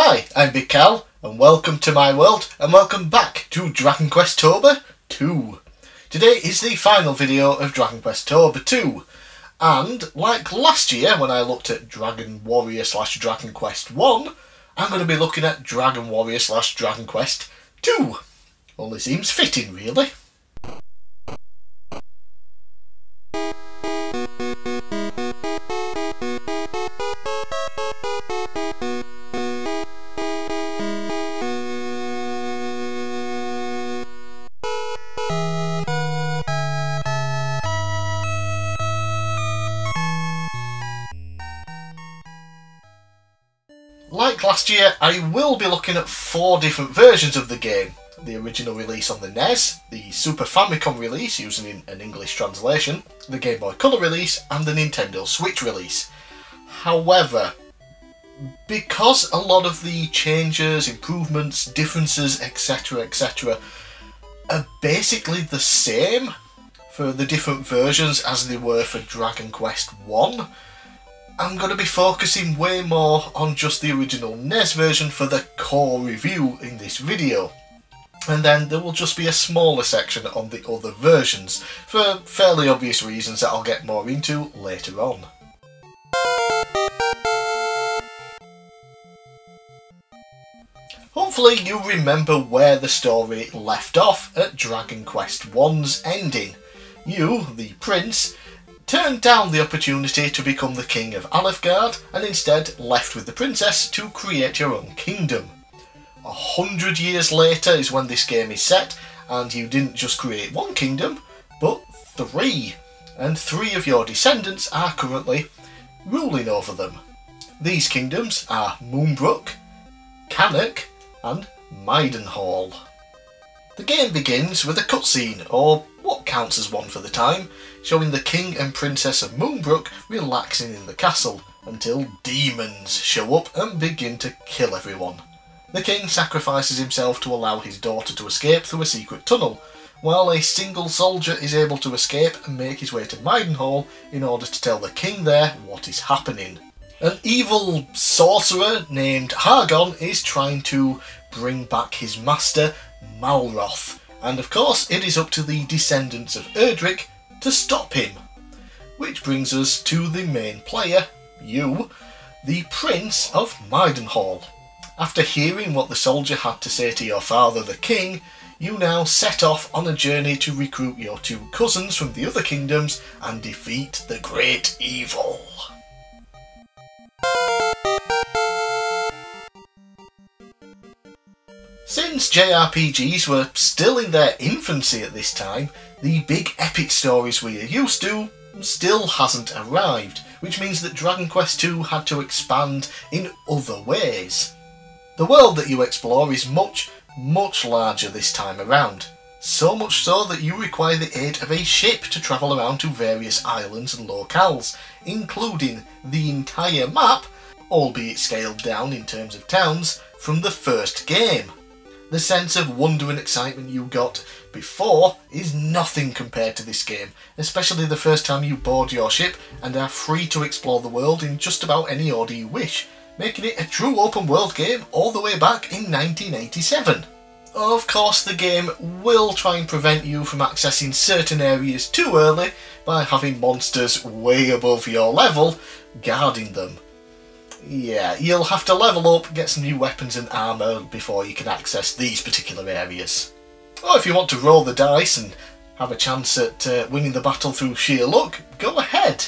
Hi, I'm bigcal, and welcome to my world, and welcome back to Dragon Questober II. Today is the final video of Dragon Questober II, and like last year when I looked at Dragon Warrior / Dragon Quest I, I'm going to be looking at Dragon Warrior / Dragon Quest II. Only seems fitting, really. Like last year, I will be looking at 4 different versions of the game. The original release on the NES, the Super Famicom release using an English translation, the Game Boy Color release, and the Nintendo Switch release. However, because a lot of the changes, improvements, differences, etc. are basically the same for the different versions as they were for Dragon Quest I, I'm going to be focusing way more on just the original NES version for the core review in this video. And then there will just be a smaller section on the other versions, for fairly obvious reasons that I'll get more into later on. Hopefully you remember where the story left off at Dragon Quest I's ending. You, the prince, turned down the opportunity to become the king of Alefgard and instead left with the princess to create your own kingdom. 100 years later is when this game is set, and you didn't just create one kingdom, but 3, and 3 of your descendants are currently ruling over them. These kingdoms are Moonbrook, Cannock and Maidenhall. The game begins with a cutscene, or what counts as one for the time, showing the king and princess of Moonbrook relaxing in the castle until demons show up and begin to kill everyone. The king sacrifices himself to allow his daughter to escape through a secret tunnel, while a single soldier is able to escape and make his way to Maidenhall in order to tell the king there what is happening. An evil sorcerer named Hargon is trying to bring back his master, Malroth, and of course it is up to the descendants of Erdrick to stop him. Which brings us to the main player, you, the Prince of Maidenhall. After hearing what the soldier had to say to your father, the king, you now set off on a journey to recruit your 2 cousins from the other kingdoms and defeat the great evil. Since JRPGs were still in their infancy at this time, the big epic stories we are used to still hasn't arrived, which means that Dragon Quest II had to expand in other ways. The world that you explore is much larger this time around, so much so that you require the aid of a ship to travel around to various islands and locales, including the entire map, albeit scaled down in terms of towns, from the first game. The sense of wonder and excitement you got before is nothing compared to this game, especially the first time you board your ship and are free to explore the world in just about any order you wish, making it a true open world game all the way back in 1987. Of course, the game will try and prevent you from accessing certain areas too early by having monsters way above your level guarding them. Yeah, you'll have to level up, get some new weapons and armour before you can access these particular areas. Or if you want to roll the dice and have a chance at winning the battle through sheer luck, go ahead.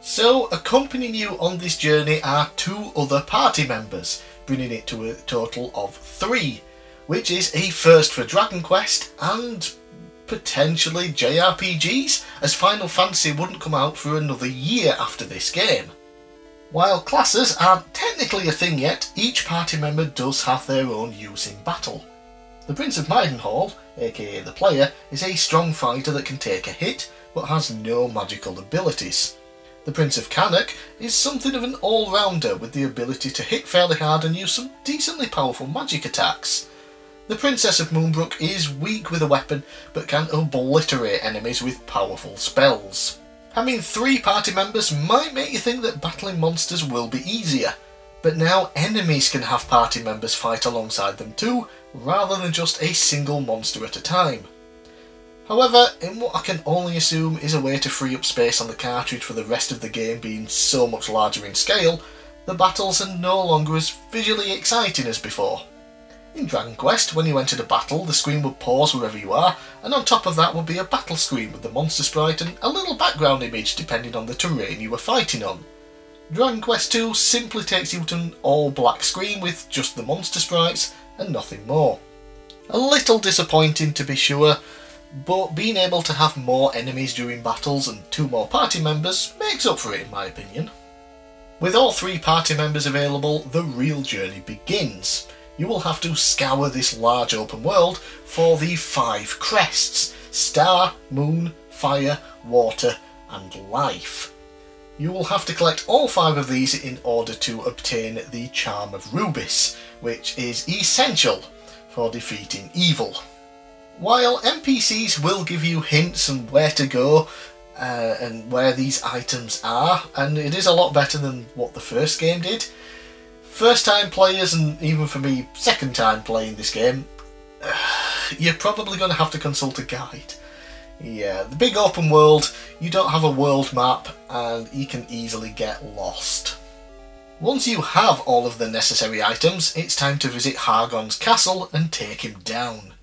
So, accompanying you on this journey are 2 other party members, bringing it to a total of 3, which is a first for Dragon Quest and potentially JRPGs, as Final Fantasy wouldn't come out for another year after this game. While classes aren't technically a thing yet, each party member does have their own use in battle. The Prince of Maidenhall, aka the player, is a strong fighter that can take a hit, but has no magical abilities. The Prince of Cannock is something of an all-rounder with the ability to hit fairly hard and use some decently powerful magic attacks. The Princess of Moonbrook is weak with a weapon, but can obliterate enemies with powerful spells. Having 3 party members might make you think that battling monsters will be easier, but now enemies can have party members fight alongside them too, rather than just a single monster at a time. However, in what I can only assume is a way to free up space on the cartridge for the rest of the game being so much larger in scale, the battles are no longer as visually exciting as before. In Dragon Quest, when you entered a battle, the screen would pause wherever you are, and on top of that would be a battle screen with the monster sprite and a little background image depending on the terrain you were fighting on. Dragon Quest II simply takes you to an all-black screen with just the monster sprites and nothing more. A little disappointing to be sure, but being able to have more enemies during battles and 2 more party members makes up for it in my opinion. With all 3 party members available, the real journey begins. You will have to scour this large open world for the 5 crests: Star, Moon, Fire, Water and Life. You will have to collect all 5 of these in order to obtain the Charm of Rubis, which is essential for defeating evil. While NPCs will give you hints on where to go and where these items are, and it is a lot better than what the first game did, first time players, and even for me second time playing this game, you're probably going to have to consult a guide. Yeah, the big open world, you don't have a world map and you can easily get lost. Once you have all of the necessary items, it's time to visit Hargon's castle and take him down.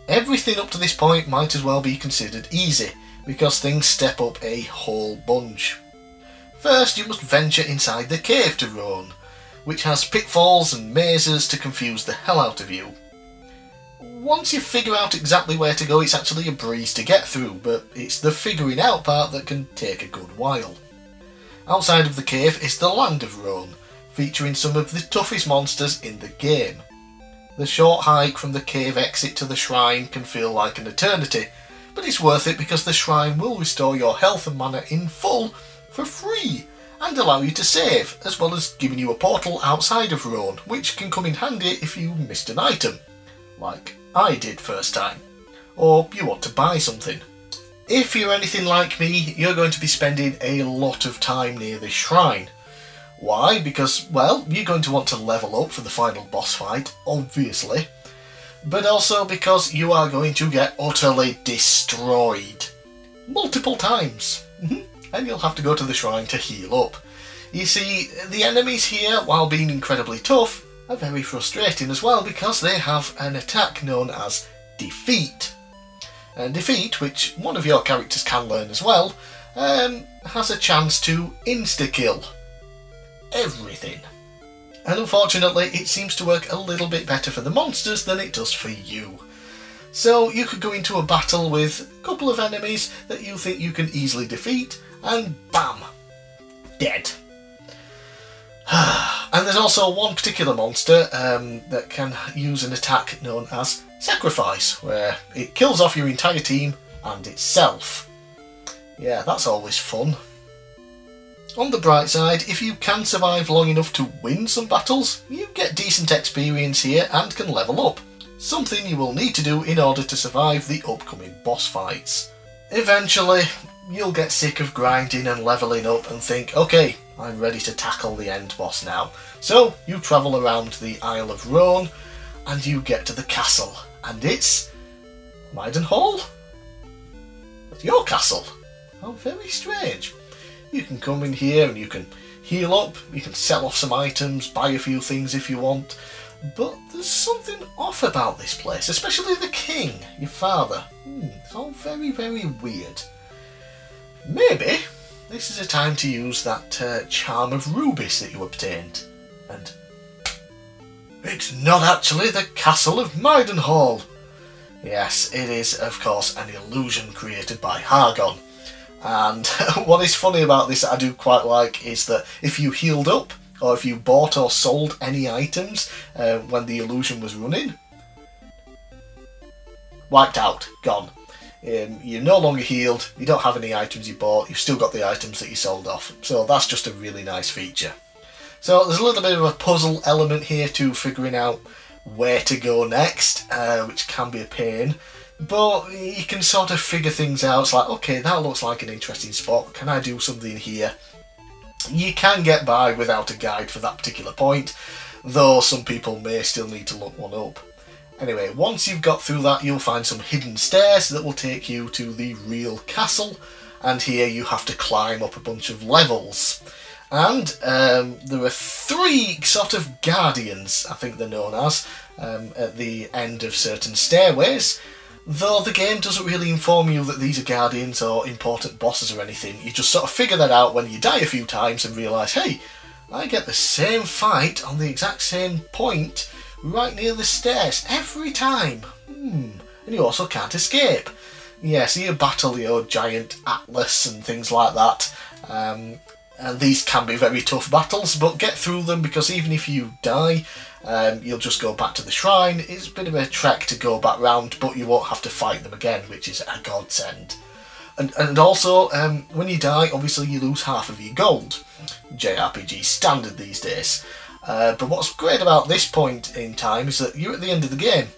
Everything up to this point might as well be considered easy, because things step up a whole bunch. First, you must venture inside the cave to Roan, which has pitfalls and mazes to confuse the hell out of you. Once you figure out exactly where to go, it's actually a breeze to get through, but it's the figuring out part that can take a good while. Outside of the cave is the Land of Roan, featuring some of the toughest monsters in the game. The short hike from the cave exit to the shrine can feel like an eternity, but it's worth it because the shrine will restore your health and mana in full for free, and allow you to save, as well as giving you a portal outside of Roan, which can come in handy if you missed an item, like I did first time, or you want to buy something. If you're anything like me, you're going to be spending a lot of time near this shrine. Why? Because, well, you're going to want to level up for the final boss fight, obviously, but also because you are going to get utterly destroyed. Multiple times. And you'll have to go to the shrine to heal up. You see, the enemies here, while being incredibly tough, are very frustrating as well because they have an attack known as Defeat. And Defeat, which one of your characters can learn as well, has a chance to insta-kill everything. And unfortunately, it seems to work a little bit better for the monsters than it does for you. So you could go into a battle with a couple of enemies that you think you can easily defeat, and bam! Dead. And there's also one particular monster that can use an attack known as Sacrifice, where it kills off your entire team and itself. Yeah, that's always fun. On the bright side, if you can survive long enough to win some battles, you get decent experience here and can level up, something you will need to do in order to survive the upcoming boss fights. Eventually, you'll get sick of grinding and leveling up and think, okay, I'm ready to tackle the end boss now. So you travel around the Isle of Roan and you get to the castle, and it's Maidenhall? That's your castle. How very strange. You can come in here and you can heal up, you can sell off some items, buy a few things if you want, but there's something off about this place, especially the king, your father. It's all very, very weird. Maybe this is a time to use that Charm of Rubis that you obtained, and it's not actually the castle of Maidenhall. Yes, it is of course an illusion created by Hargon. And what is funny about this that I do quite like is that if you healed up, or if you bought or sold any items when the illusion was running, wiped out, gone. You're no longer healed, you don't have any items you bought, you've still got the items that you sold off. So that's just a really nice feature. So there's a little bit of a puzzle element here to figuring out where to go next, which can be a pain. But you can sort of figure things out. It's like, okay, that looks like an interesting spot. Can I do something here? You can get by without a guide for that particular point, though some people may still need to look one up. Anyway, once you've got through that, you'll find some hidden stairs that will take you to the real castle, and here you have to climb up a bunch of levels. And there are 3 sort of guardians, I think they're known as, at the end of certain stairways, though the game doesn't really inform you that these are guardians or important bosses or anything. You just sort of figure that out when you die a few times and realise, hey, I get the same fight on the exact same point right near the stairs every time. And you also can't escape. Yeah, so you battle your giant Atlas and things like that. And these can be very tough battles, but get through them, because even if you die, you'll just go back to the shrine. It's a bit of a trek to go back round, but you won't have to fight them again, which is a godsend. And also, when you die, obviously you lose half of your gold. JRPG standard these days. But what's great about this point in time is that you're at the end of the game.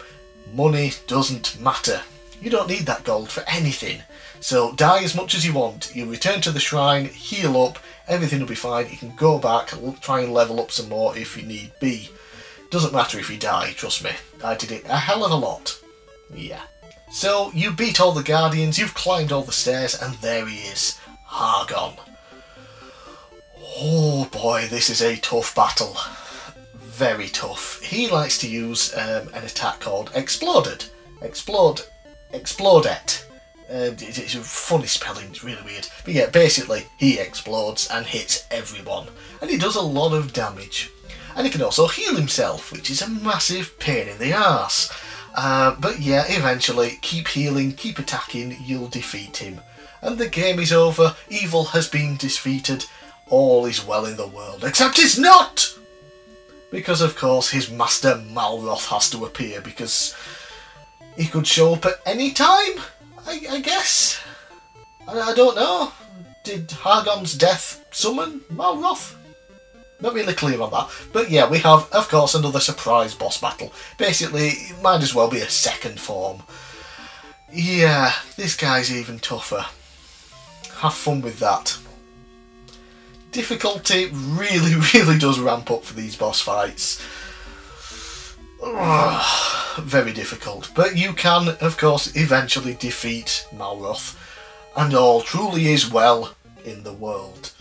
Money doesn't matter. You don't need that gold for anything. So die as much as you want. You return to the shrine, heal up, everything will be fine. You can go back, try and level up some more if you need be. Doesn't matter if you die, trust me. I did it a hell of a lot. Yeah. So you beat all the guardians, you've climbed all the stairs, and there he is, Hargon. Oh boy, this is a tough battle. Very tough. He likes to use an attack called Exploded. Explodet. It's a funny spelling, it's really weird. But yeah, basically, he explodes and hits everyone. And he does a lot of damage. And he can also heal himself, which is a massive pain in the arse. But yeah, eventually, keep healing, keep attacking, you'll defeat him. And the game is over, evil has been defeated, all is well in the world. Except it's not! Because of course his master Malroth has to appear, because he could show up at any time, I guess. I don't know. Did Hargon's death summon Malroth? Not really clear on that. But yeah, we have, of course, another surprise boss battle. Basically, it might as well be a second form. Yeah, this guy's even tougher. Have fun with that. Difficulty really, really does ramp up for these boss fights. Very difficult. But you can, of course, eventually defeat Malroth. And all truly is well in the world.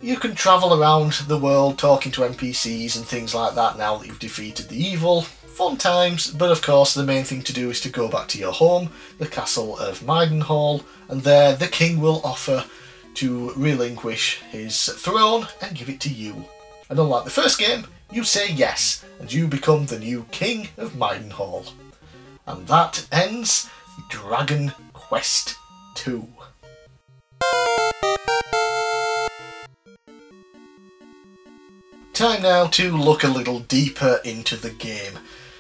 You can travel around the world talking to NPCs and things like that now that you've defeated the evil. Fun times, but of course the main thing to do is to go back to your home, the castle of Maidenhall, and there the king will offer to relinquish his throne and give it to you. And unlike the first game, you say yes, and you become the new king of Maidenhall. And that ends Dragon Quest II. Time now to look a little deeper into the game,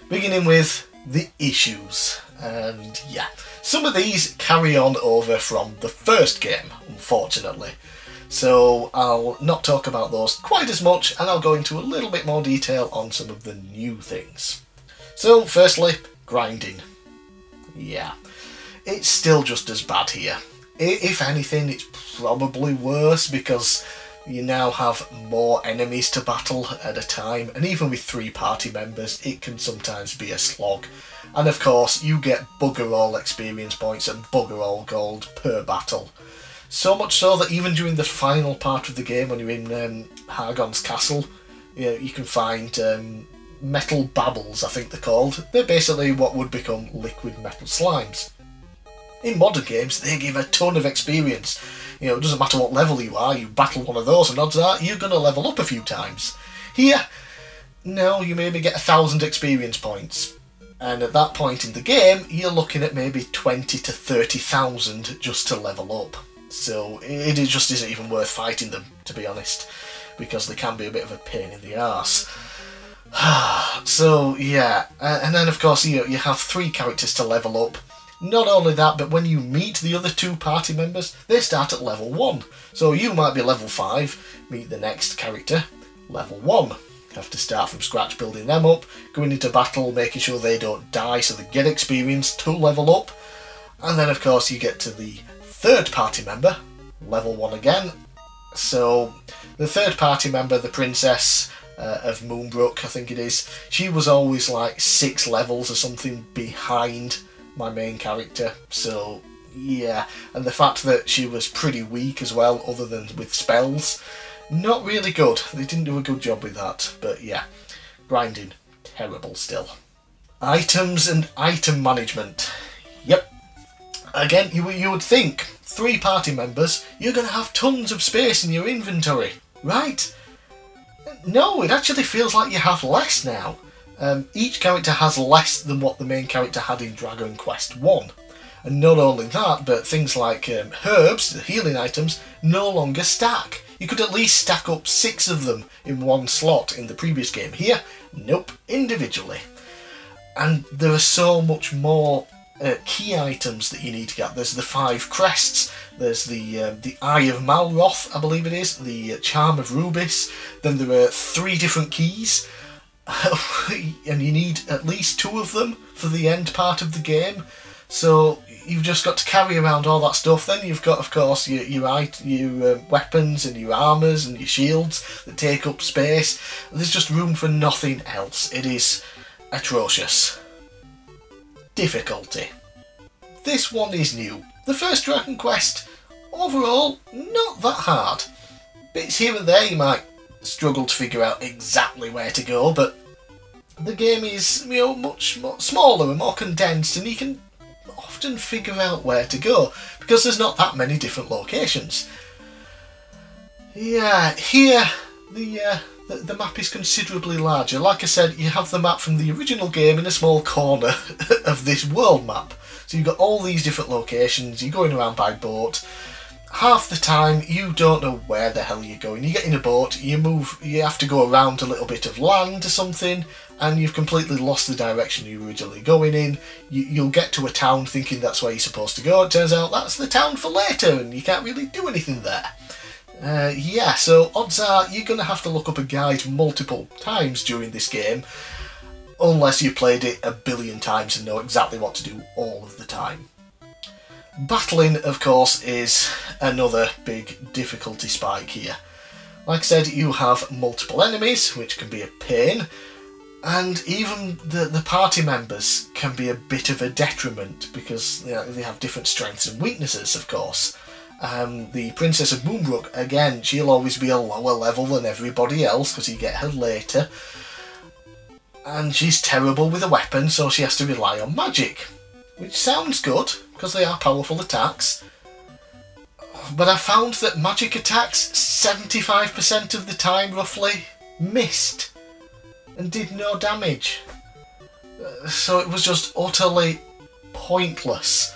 beginning with the issues. And yeah, some of these carry on over from the first game, unfortunately. So I'll not talk about those quite as much, and I'll go into a little bit more detail on some of the new things. So firstly, grinding. Yeah, it's still just as bad here. If anything, it's probably worse because you now have more enemies to battle at a time, and even with 3 party members it can sometimes be a slog. And of course you get bugger all experience points and bugger all gold per battle. So much so that even during the final part of the game, when you're in Hargon's castle, you can find metal babbles, I think they're called. They're basically what would become liquid metal slimes. In modern games they give a ton of experience. It doesn't matter what level you are, you battle one of those and odds are you're going to level up a few times. Here, no, you maybe get 1,000 experience points. And at that point in the game, you're looking at maybe 20 to 30,000 just to level up. So it just isn't even worth fighting them, to be honest, because they can be a bit of a pain in the arse. So yeah, and then of course you have 3 characters to level up. Not only that, but when you meet the other 2 party members, they start at level 1. So you might be level 5, meet the next character, level 1. Have to start from scratch building them up, going into battle, making sure they don't die so they get experience to level up. And then of course you get to the 3rd party member, level 1 again, So the third party member, the princess of Moonbrook, I think it is, she was always like 6 levels or something behind my main character. So yeah, and the fact that she was pretty weak as well, other than with spells, not really good. They didn't do a good job with that, but yeah, grinding, terrible still. Items and item management. Yep. Again, you would think 3 party members, you're going to have tons of space in your inventory, right? No, it actually feels like you have less now. Each character has less than what the main character had in Dragon Quest I. And not only that, but things like herbs, the healing items, no longer stack. You could at least stack up 6 of them in one slot in the previous game. Here, nope, individually. And there are so much more key items that you need to get. There's the 5 crests, there's the Eye of Malroth, I believe it is, the Charm of Rubis, then there are 3 different keys, and you need at least 2 of them for the end part of the game. So you've just got to carry around all that stuff. Then you've got, of course, your weapons and your armours and your shields that take up space. There's just room for nothing else. It is atrocious. Difficulty. This one is new. The first Dragon Quest, overall, not that hard. Bits here and there you might struggle to figure out exactly where to go, but the game is, you know, much more smaller and more condensed, and you can often figure out where to go because there's not that many different locations. Yeah, here the map is considerably larger. Like I said, you have the map from the original game in a small corner of this world map. So you've got all these different locations, you're going around by boat. Half the time you don't know where the hell you're going. You get in a boat, you have to go around a little bit of land or something, and you've completely lost the direction you were originally going in. You'll get to a town thinking that's where you're supposed to go. It turns out that's the town for later and you can't really do anything there. Yeah, so odds are you're going to have to look up a guide multiple times during this game, unless you've played it a billion times and know exactly what to do all of the time. Battling, of course, is another big difficulty spike here. Like I said, you have multiple enemies, which can be a pain, and even the party members can be a bit of a detriment because, you know, they have different strengths and weaknesses, of course. The Princess of Moonbrook, again, she'll always be a lower level than everybody else because you get her later. And she's terrible with a weapon, so she has to rely on magic. Which sounds good, because they are powerful attacks. But I found that magic attacks 75% of the time, roughly, missed. And did no damage. So it was just utterly pointless.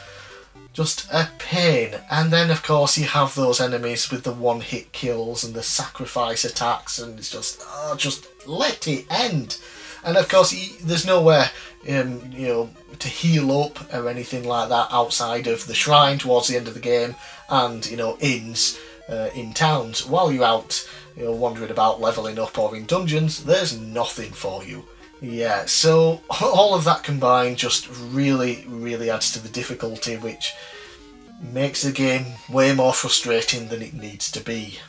Just a pain. And then, of course, you have those enemies with the one-hit kills and the sacrifice attacks, and it's just, oh, just let it end. And of course, there's nowhere, you know, to heal up or anything like that outside of the shrine towards the end of the game, and, you know, inns in towns. While you're out, you know, wandering about, leveling up, or in dungeons, there's nothing for you. Yeah, so all of that combined just really, really adds to the difficulty, which makes the game way more frustrating than it needs to be.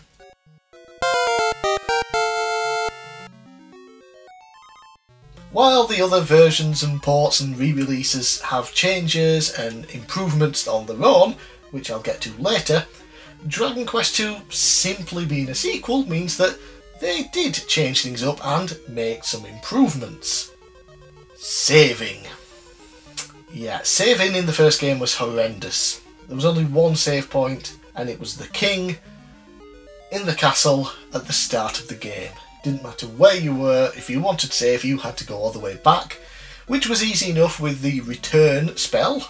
While the other versions and ports and re-releases have changes and improvements on their own, which I'll get to later, Dragon Quest II simply being a sequel means that they did change things up and make some improvements. Saving. Yeah, saving in the first game was horrendous. There was only one save point, and it was the king in the castle at the start of the game. Didn't matter where you were, if you wanted to save, you had to go all the way back, which was easy enough with the return spell,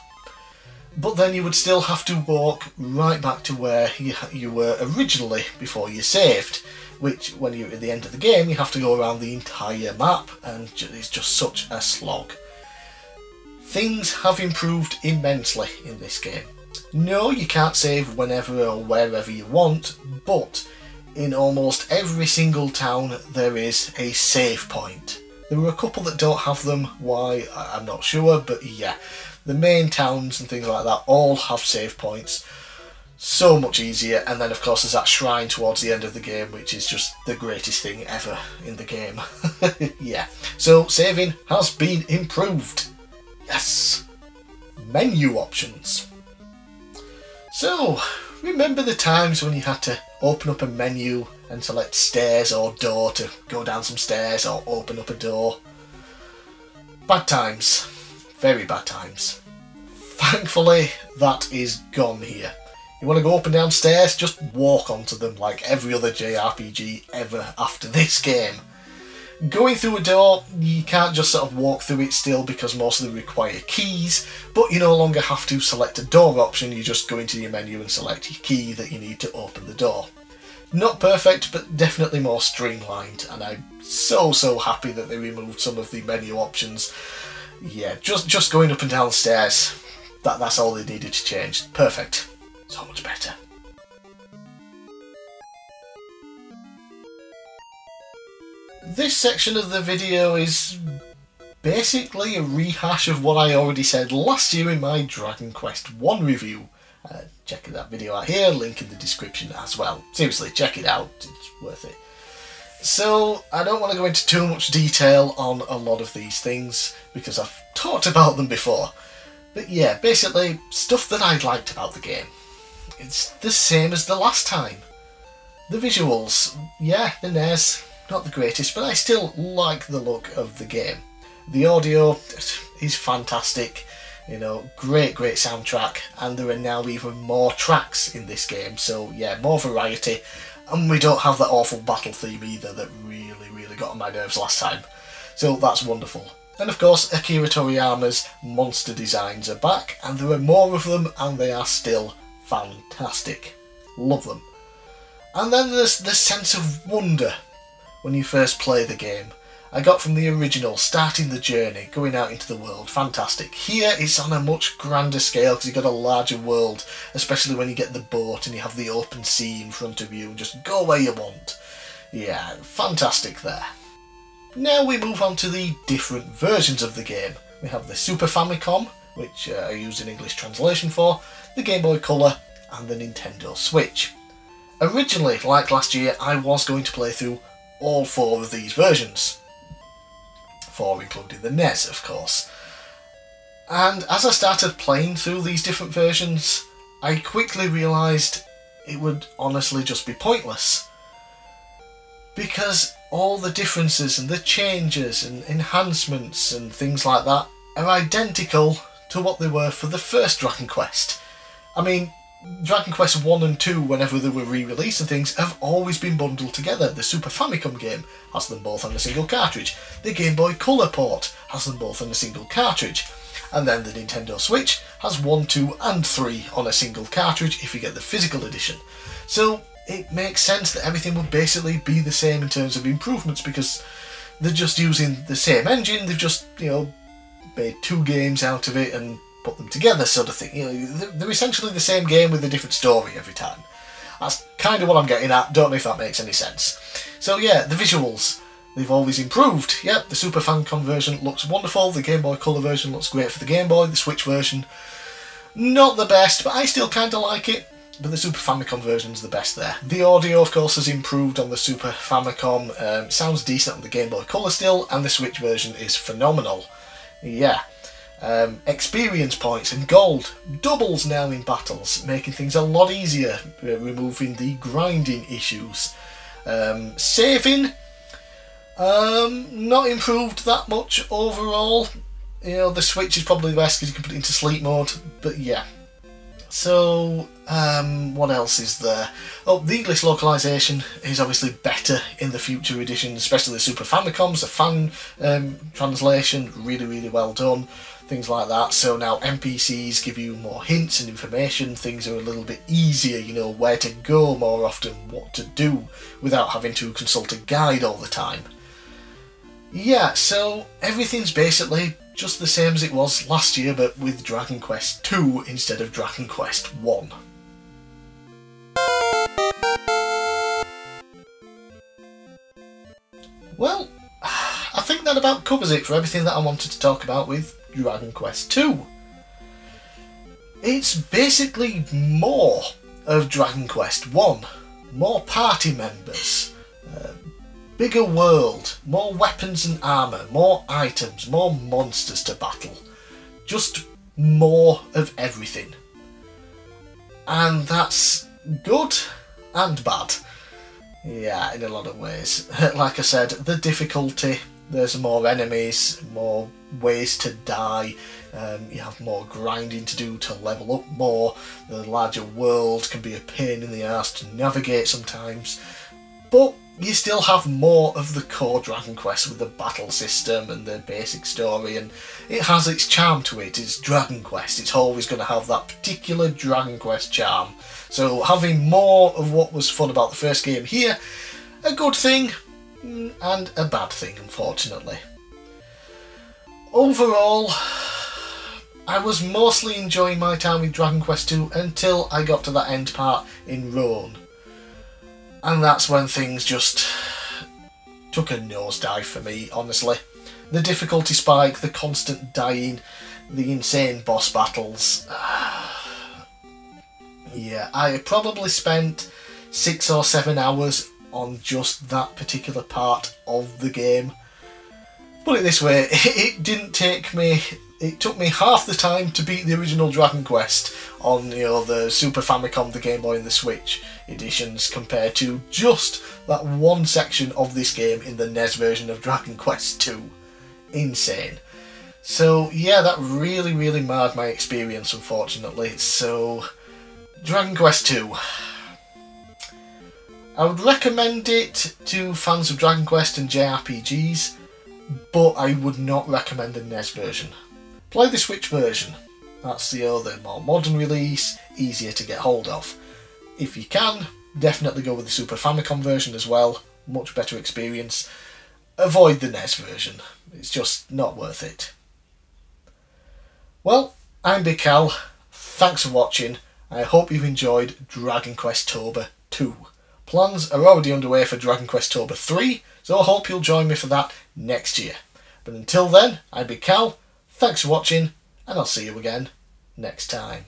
but then you would still have to walk right back to where you were originally before you saved, which, when you're at the end of the game, you have to go around the entire map, and it's just such a slog. Things have improved immensely in this game. No, you can't save whenever or wherever you want, but in almost every single town there is a save point. There are a couple that don't have them, why I'm not sure, but yeah, the main towns and things like that all have save points. So much easier, and then of course there's that shrine towards the end of the game, which is just the greatest thing ever in the game. Yeah, so saving has been improved. Yes! Menu options. So, remember the times when you had to open up a menu and select stairs or door to go down some stairs or open up a door? Bad times. Very bad times. Thankfully, that is gone here. You want to go up and down stairs, just walk onto them like every other JRPG ever after this game. Going through a door, you can't just sort of walk through it still because most of them require keys, but you no longer have to select a door option, you just go into your menu and select your key that you need to open the door. Not perfect, but definitely more streamlined, and I'm so happy that they removed some of the menu options. Yeah, just going up and down stairs, that's all they needed to change. Perfect. So much better. This section of the video is basically a rehash of what I already said last year in my Dragon Quest I review. Check that video out here, link in the description as well. Seriously, check it out, it's worth it. So, I don't want to go into too much detail on a lot of these things, because I've talked about them before. But yeah, basically, stuff that I liked about the game. It's the same as the last time. The visuals, yeah, the NES, not the greatest, but I still like the look of the game. The audio is fantastic, you know, great soundtrack, and there are now even more tracks in this game, so yeah, more variety, and we don't have that awful battle theme either that really got on my nerves last time, so that's wonderful. And of course, Akira Toriyama's monster designs are back, and there are more of them, and they are still fantastic. Love them. And then there's the sense of wonder when you first play the game. I got from the original, starting the journey, going out into the world, fantastic. Here it's on a much grander scale because you've got a larger world, especially when you get the boat and you have the open sea in front of you and just go where you want. Yeah, fantastic there. Now we move on to the different versions of the game. We have the Super Famicom, which I used an English translation for, the Game Boy Color, and the Nintendo Switch. Originally, like last year, I was going to play through all 4 of these versions. 4 including the NES, of course. And as I started playing through these different versions, I quickly realised it would honestly just be pointless. Because all the differences and the changes and enhancements and things like that are identical to what they were for the first Dragon Quest. I mean, Dragon Quest 1 and 2, whenever they were re-released and things, have always been bundled together. The Super Famicom game has them both on a single cartridge. The Game Boy Color port has them both on a single cartridge. And then the Nintendo Switch has 1, 2 and 3 on a single cartridge if you get the physical edition. So it makes sense that everything would basically be the same in terms of improvements because they're just using the same engine, they've just, you know, made 2 games out of it and put them together sort of thing. You know, they're essentially the same game with a different story every time. That's kind of what I'm getting at, don't know if that makes any sense. So yeah, the visuals, they've always improved. Yep, the Super Famicom version looks wonderful, the Game Boy Color version looks great for the Game Boy, the Switch version, not the best, but I still kind of like it. But the Super Famicom version's the best there. The audio, of course, has improved on the Super Famicom, sounds decent on the Game Boy Color still, and the Switch version is phenomenal. Yeah. Experience points and gold doubles now in battles, making things a lot easier, removing the grinding issues. Saving, not improved that much overall. You know, the Switch is probably the best because you can put it into sleep mode, but yeah. So, what else is there? Oh, the English localization is obviously better in the future editions, especially the Super Famicom's, a fan translation, really well done. Things like that. So now NPCs give you more hints and information, things are a little bit easier, you know, where to go more often, what to do, without having to consult a guide all the time. Yeah, so everything's basically just the same as it was last year, but with Dragon Quest II instead of Dragon Quest I. Well, I think that about covers it for everything that I wanted to talk about with Dragon Quest II. It's basically more of Dragon Quest 1. More party members, bigger world, more weapons and armour, more items, more monsters to battle. Just more of everything. And that's good and bad. Yeah, in a lot of ways. Like I said, the difficulty, there's more enemies, more ways to die, you have more grinding to do to level up more, the larger world can be a pain in the arse to navigate sometimes, but you still have more of the core Dragon Quest with the battle system and the basic story, and it has its charm to it. It's Dragon Quest, it's always going to have that particular Dragon Quest charm. So having more of what was fun about the first game here, a good thing and a bad thing, unfortunately. Overall, I was mostly enjoying my time with Dragon Quest II until I got to that end part in Rhone. And that's when things just took a nosedive for me, honestly. The difficulty spike, the constant dying, the insane boss battles. Yeah, I probably spent 6 or 7 hours on just that particular part of the game. Put it this way, it took me half the time to beat the original Dragon Quest on, the Super Famicom, the Game Boy and the Switch editions, compared to just that one section of this game in the NES version of Dragon Quest II. Insane. So yeah, that really, really marred my experience, unfortunately. So, Dragon Quest II. I would recommend it to fans of Dragon Quest and JRPGs, but I would not recommend the NES version. Play the Switch version. That's the other more modern release, easier to get hold of. If you can, definitely go with the Super Famicom version as well, much better experience. Avoid the NES version, it's just not worth it. Well, I'm bigcal, thanks for watching, I hope you've enjoyed Dragon Questober II. Plans are already underway for Dragon Questober III, so I hope you'll join me for that next year. But until then, I'm bigcal, thanks for watching, and I'll see you again next time.